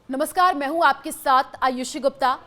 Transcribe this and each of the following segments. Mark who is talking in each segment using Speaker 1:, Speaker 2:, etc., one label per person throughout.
Speaker 1: नमस्कार, मैं हूं आपके साथ आयुषी गुप्ता।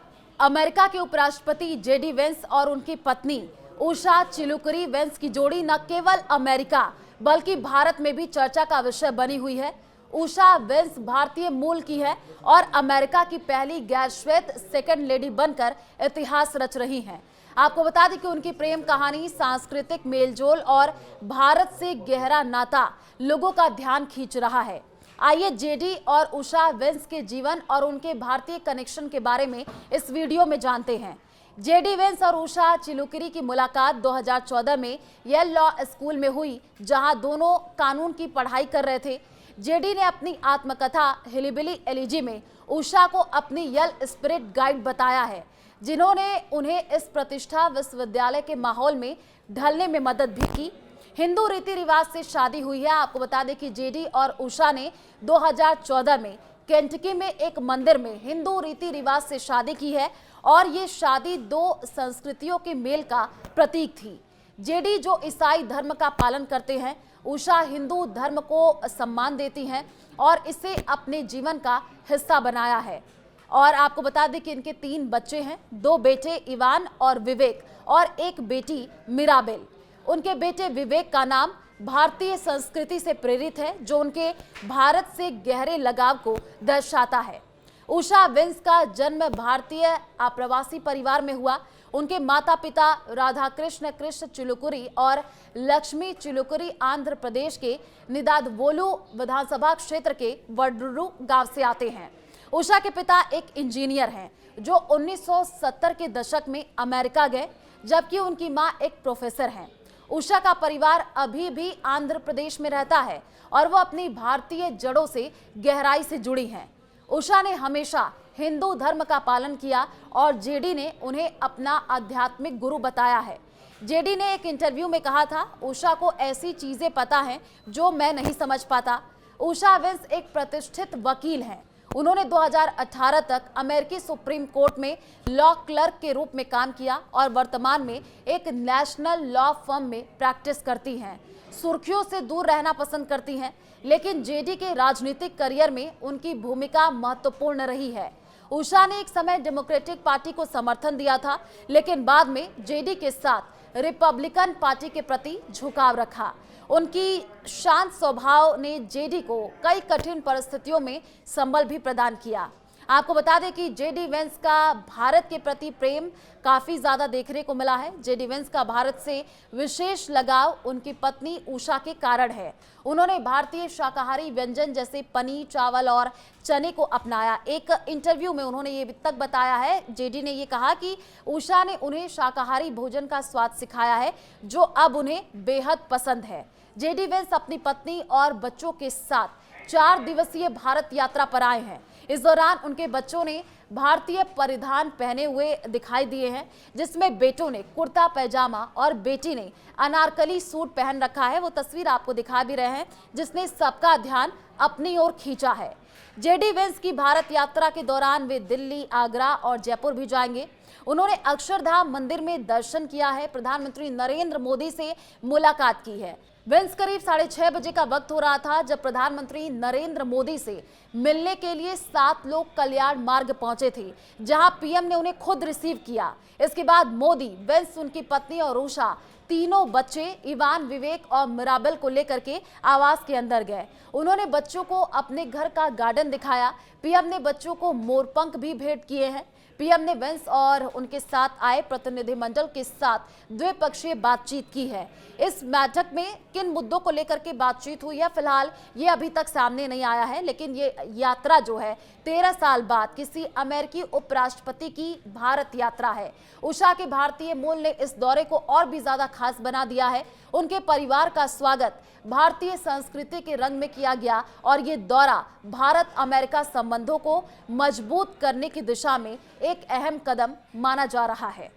Speaker 1: अमेरिका के उपराष्ट्रपति जेडी वेंस और उनकी पत्नी उषा चिलुकरी वेंस की जोड़ी न केवल अमेरिका बल्कि भारत में भी चर्चा का विषय बनी हुई है। उषा वेंस भारतीय मूल की है और अमेरिका की पहली गैर श्वेत सेकंड लेडी बनकर इतिहास रच रही हैं। आपको बता दें कि उनकी प्रेम कहानी, सांस्कृतिक मेलजोल और भारत से गहरा नाता लोगों का ध्यान खींच रहा है। आइए जेडी और उषा वेंस के जीवन और उनके भारतीय कनेक्शन के बारे में इस वीडियो में जानते हैं। जेडी वेंस और उषा चिलुकरी की मुलाकात 2014 में येल लॉ स्कूल में हुई, जहां दोनों कानून की पढ़ाई कर रहे थे। जेडी ने अपनी आत्मकथा हिलीबिली एलिजी में उषा को अपनी यल स्पिरिट गाइड बताया है, जिन्होंने उन्हें इस प्रतिष्ठा विश्वविद्यालय के माहौल में ढलने में मदद भी की। हिंदू रीति रिवाज से शादी हुई है। आपको बता दें कि जेडी और उषा ने 2014 में केंटकी में एक मंदिर में हिंदू रीति रिवाज से शादी की है और ये शादी दो संस्कृतियों के मेल का प्रतीक थी। जेडी जो ईसाई धर्म का पालन करते हैं, उषा हिंदू धर्म को सम्मान देती हैं और इसे अपने जीवन का हिस्सा बनाया है। और आपको बता दें कि इनके 3 बच्चे हैं, 2 बेटे इवान और विवेक और एक बेटी मिराबेल। उनके बेटे विवेक का नाम भारतीय संस्कृति से प्रेरित है, जो उनके भारत से गहरे लगाव को दर्शाता है। उषा वेंस का जन्म भारतीय आप्रवासी परिवार में हुआ। उनके माता पिता राधाकृष्ण कृष्ण चिलुकरी और लक्ष्मी चिलुकरी आंध्र प्रदेश के निदादवोलु विधानसभा क्षेत्र के वडुरु गांव से आते हैं। उषा के पिता एक इंजीनियर हैं, जो 1970 के दशक में अमेरिका गए, जबकि उनकी मां एक प्रोफेसर हैं। उषा का परिवार अभी भी आंध्र प्रदेश में रहता है और वो अपनी भारतीय जड़ों से गहराई से जुड़ी हैं। उषा ने हमेशा हिंदू धर्म का पालन किया और जेडी ने उन्हें अपना आध्यात्मिक गुरु बताया है। जेडी ने एक इंटरव्यू में कहा था, उषा को ऐसी चीजें पता हैं जो मैं नहीं समझ पाता। उषा वेंस एक प्रतिष्ठित वकील हैं। उन्होंने 2018 तक अमेरिकी सुप्रीम कोर्ट में लॉ क्लर्क के रूप में काम किया और वर्तमान में एक नेशनल लॉ फर्म में प्रैक्टिस करती हैं। सुर्खियों से दूर रहना पसंद करती हैं, लेकिन जेडी के राजनीतिक करियर में उनकी भूमिका महत्वपूर्ण रही है। उषा ने एक समय डेमोक्रेटिक पार्टी को समर्थन दिया था, लेकिन बाद में जेडी के साथ रिपब्लिकन पार्टी के प्रति झुकाव रखा। उनकी शांत स्वभाव ने जेडी को कई कठिन परिस्थितियों में संबल भी प्रदान किया। आपको बता दें कि जेडी वेंस का भारत के प्रति प्रेम काफी ज्यादा देखने को मिला है। जेडी वेंस का भारत से विशेष लगाव उनकी पत्नी उषा के कारण है। उन्होंने भारतीय शाकाहारी व्यंजन जैसे पनीर, चावल और चने को अपनाया। एक इंटरव्यू में उन्होंने ये तक बताया है, जेडी ने ये कहा कि उषा ने उन्हें शाकाहारी भोजन का स्वाद सिखाया है, जो अब उन्हें बेहद पसंद है। जेडी वेंस अपनी पत्नी और बच्चों के साथ 4 दिवसीय भारत यात्रा पर आए हैं। इस दौरान उनके बच्चों ने भारतीय परिधान पहने हुए दिखाई दिए हैं, जिसमें बेटों ने कुर्ता पैजामा और बेटी ने अनारकली सूट पहन रखा है। वो तस्वीर आपको दिखा भी रहे हैं, जिसने सबका ध्यान अपनी ओर खींचा है। जेडी वेंस की भारत यात्रा के दौरान वे दिल्ली, आगरा और जयपुर भी जाएंगे। उन्होंने अक्षरधाम मंदिर में दर्शन किया है, प्रधानमंत्री नरेंद्र मोदी से मुलाकात की है। वेंस करीब 6:30 बजे का वक्त हो रहा था जब प्रधानमंत्री नरेंद्र मोदी से मिलने के लिए 7 लोग कल्याण मार्ग पहुंचे थे, जहां पीएम ने उन्हें खुद रिसीव किया। इसके बाद मोदी, वेंस, उनकी पत्नी और उषा तीनों बच्चे इवान, विवेक और मिराबेल को लेकर के आवास के अंदर गए। उन्होंने बच्चों को अपने घर का गार्डन दिखाया। पीएम ने बच्चों को मोरपंख भी भेंट किए हैं। पीएम ने वेंस और उनके साथ आए प्रतिनिधिमंडल के साथ द्विपक्षीय बातचीत की है। इस बैठक में किन मुद्दों को लेकर के बातचीत हुई है, फिलहाल ये अभी तक सामने नहीं आया है, लेकिन ये यात्रा जो है 13 साल बाद किसी अमेरिकी उपराष्ट्रपति की भारत यात्रा है। उषा के भारतीय मूल ने इस दौरे को और भी ज्यादा खास बना दिया है। उनके परिवार का स्वागत भारतीय संस्कृति के रंग में किया गया और ये दौरा भारत अमेरिका संबंधों को मजबूत करने की दिशा में एक अहम कदम माना जा रहा है।